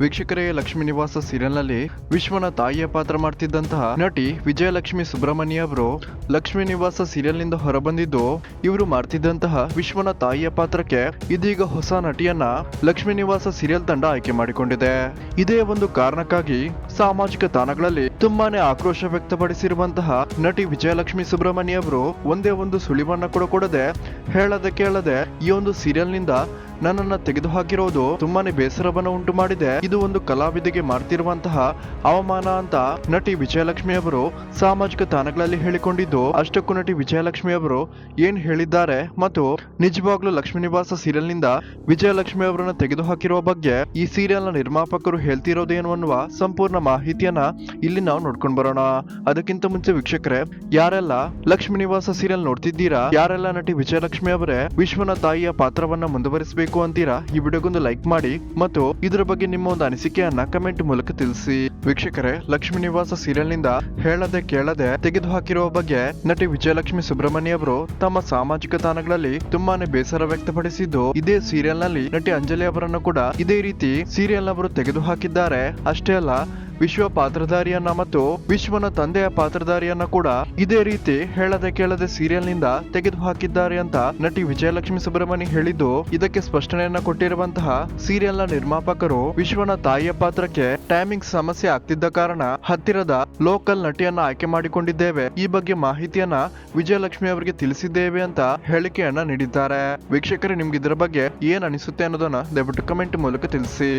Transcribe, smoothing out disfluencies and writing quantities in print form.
ವೀಕ್ಷಕರೇ, ಲಕ್ಷ್ಮೀ ನಿವಾಸ ಸೀರಿಯಲ್ ನಲ್ಲಿ ವಿಶ್ವನ ತಾಯಿಯ ಪಾತ್ರ ಮಾಡ್ತಿದ್ದಂತಹ ನಟಿ ವಿಜಯಲಕ್ಷ್ಮಿ ಸುಬ್ರಹ್ಮಣ್ಯ ಅವರು ಲಕ್ಷ್ಮೀ ನಿವಾಸ ಸೀರಿಯಲ್ ನಿಂದ ಹೊರಬಂದಿದ್ದು, ಇವರು ಮಾಡ್ತಿದ್ದಂತಹ ವಿಶ್ವನ ತಾಯಿಯ ಪಾತ್ರಕ್ಕೆ ಇದೀಗ ಹೊಸ ನಟಿಯನ್ನ ಲಕ್ಷ್ಮೀ ನಿವಾಸ ಸೀರಿಯಲ್ ತಂಡ ಆಯ್ಕೆ ಮಾಡಿಕೊಂಡಿದೆ. ಇದೇ ಒಂದು ಕಾರಣಕ್ಕಾಗಿ ಸಾಮಾಜಿಕ ತಾಣಗಳಲ್ಲಿ ತುಂಬಾನೇ ಆಕ್ರೋಶ ವ್ಯಕ್ತಪಡಿಸಿರುವಂತಹ ನಟಿ ವಿಜಯಲಕ್ಷ್ಮಿ ಸುಬ್ರಹ್ಮಣ್ಯ ಅವರು ಒಂದೇ ಒಂದು ಸುಳಿವನ್ನ ಕೂಡ ಕೊಡದೆ, ಹೇಳದೆ ಕೇಳದೆ ಈ ಒಂದು ಸೀರಿಯಲ್ ನಿಂದ ನನ್ನನ್ನ ತೆಗೆದುಹಾಕಿರೋದು ತುಂಬಾನೇ ಬೇಸರವನ್ನು ಉಂಟು ಮಾಡಿದೆ. ಇದು ಒಂದು ಕಲಾವಿದೆಗೆ ಮಾಡ್ತಿರುವಂತಹ ಅವಮಾನ ಅಂತ ನಟಿ ವಿಜಯಲಕ್ಷ್ಮಿ ಅವರು ಸಾಮಾಜಿಕ ತಾಣಗಳಲ್ಲಿ ಹೇಳಿಕೊಂಡಿದ್ದು, ಅಷ್ಟಕ್ಕೂ ನಟಿ ವಿಜಯಲಕ್ಷ್ಮಿ ಅವರು ಏನ್ ಹೇಳಿದ್ದಾರೆ ಮತ್ತು ನಿಜವಾಗ್ಲೂ ಲಕ್ಷ್ಮೀ ನಿವಾಸ ಸೀರಿಯಲ್ ನಿಂದ ವಿಜಯಲಕ್ಷ್ಮಿ ಅವರನ್ನ ತೆಗೆದುಹಾಕಿರುವ ಬಗ್ಗೆ ಈ ಸೀರಿಯಲ್ ನ ನಿರ್ಮಾಪಕರು ಹೇಳ್ತಿರೋದೇನು ಅನ್ನುವ ಸಂಪೂರ್ಣ ಮಾಹಿತಿಯನ್ನ ಇಲ್ಲಿ ನಾವು ನೋಡ್ಕೊಂಡು ಬರೋಣ. ಅದಕ್ಕಿಂತ ಮುಂಚೆ ವೀಕ್ಷಕರೇ, ಯಾರೆಲ್ಲ ಲಕ್ಷ್ಮೀ ನಿವಾಸ ಸೀರಿಯಲ್ ನೋಡ್ತಿದ್ದೀರಾ, ಯಾರೆಲ್ಲ ನಟಿ ವಿಜಯಲಕ್ಷ್ಮಿ ಅವರೇ ವಿಶ್ವನ ತಾಯಿಯ ಪಾತ್ರವನ್ನ ಮುಂದುವರಿಸಬೇಕು ಅಂತೀರಾ, ಈ ವಿಡಿಯೋಗೊಂದು ಲೈಕ್ ಮಾಡಿ ಮತ್ತು ಇದರ ಬಗ್ಗೆ ನಿಮ್ಮ ಒಂದು ಅನಿಸಿಕೆಯನ್ನ ಕಮೆಂಟ್ ಮೂಲಕ ತಿಳಿಸಿ. ವೀಕ್ಷಕರೇ, ಲಕ್ಷ್ಮೀ ನಿವಾಸ ಸೀರಿಯಲ್ ನಿಂದ ಹೇಳದೆ ಕೇಳದೆ ತೆಗೆದುಹಾಕಿರುವ ಬಗ್ಗೆ ನಟಿ ವಿಜಯಲಕ್ಷ್ಮಿ ಸುಬ್ರಹ್ಮಣ್ಯ ಅವರು ತಮ್ಮ ಸಾಮಾಜಿಕ ತಾಣಗಳಲ್ಲಿ ತುಂಬಾನೇ ಬೇಸರ ವ್ಯಕ್ತಪಡಿಸಿದ್ದು, ಇದೇ ಸೀರಿಯಲ್ ನಲ್ಲಿ ನಟಿ ಅಂಜಲಿ ಅವರನ್ನು ಕೂಡ ಇದೇ ರೀತಿ ಸೀರಿಯಲ್ ಅವರು ತೆಗೆದುಹಾಕಿದ್ದಾರೆ. ಅಷ್ಟೇ ಅಲ್ಲ, ವಿಶ್ವ ಪಾತ್ರಧಾರಿಯನ್ನ ಮತ್ತು ವಿಶ್ವನ ತಂದೆಯ ಪಾತ್ರಧಾರಿಯನ್ನ ಕೂಡ ಇದೇ ರೀತಿ ಹೇಳದೆ ಕೇಳದೆ ಸೀರಿಯಲ್ ನಿಂದ ತೆಗೆದು ಹಾಕಿದ್ದಾರೆ ಅಂತ ನಟಿ ವಿಜಯಲಕ್ಷ್ಮಿ ಸುಬ್ರಹ್ಮಣ್ಯ ಹೇಳಿದ್ದು, ಇದಕ್ಕೆ ಸ್ಪಷ್ಟನೆಯನ್ನ ಕೊಟ್ಟಿರುವಂತಹ ಸೀರಿಯಲ್ ನ ನಿರ್ಮಾಪಕರು ವಿಶ್ವನ ತಾಯಿಯ ಪಾತ್ರಕ್ಕೆ ಟೈಮಿಂಗ್ ಸಮಸ್ಯೆ ಆಗ್ತಿದ್ದ ಕಾರಣ ಹತ್ತಿರದ ಲೋಕಲ್ ನಟಿಯನ್ನ ಆಯ್ಕೆ ಮಾಡಿಕೊಂಡಿದ್ದೇವೆ, ಈ ಬಗ್ಗೆ ಮಾಹಿತಿಯನ್ನ ವಿಜಯಲಕ್ಷ್ಮಿ ಅವರಿಗೆ ತಿಳಿಸಿದ್ದೇವೆ ಅಂತ ಹೇಳಿಕೆಯನ್ನ ನೀಡಿದ್ದಾರೆ. ವೀಕ್ಷಕರೇ, ನಿಮ್ಗೆ ಇದರ ಬಗ್ಗೆ ಏನ್ ಅನಿಸುತ್ತೆ ಅನ್ನೋದನ್ನ ದಯವಿಟ್ಟು ಕಮೆಂಟ್ ಮೂಲಕ ತಿಳಿಸಿ.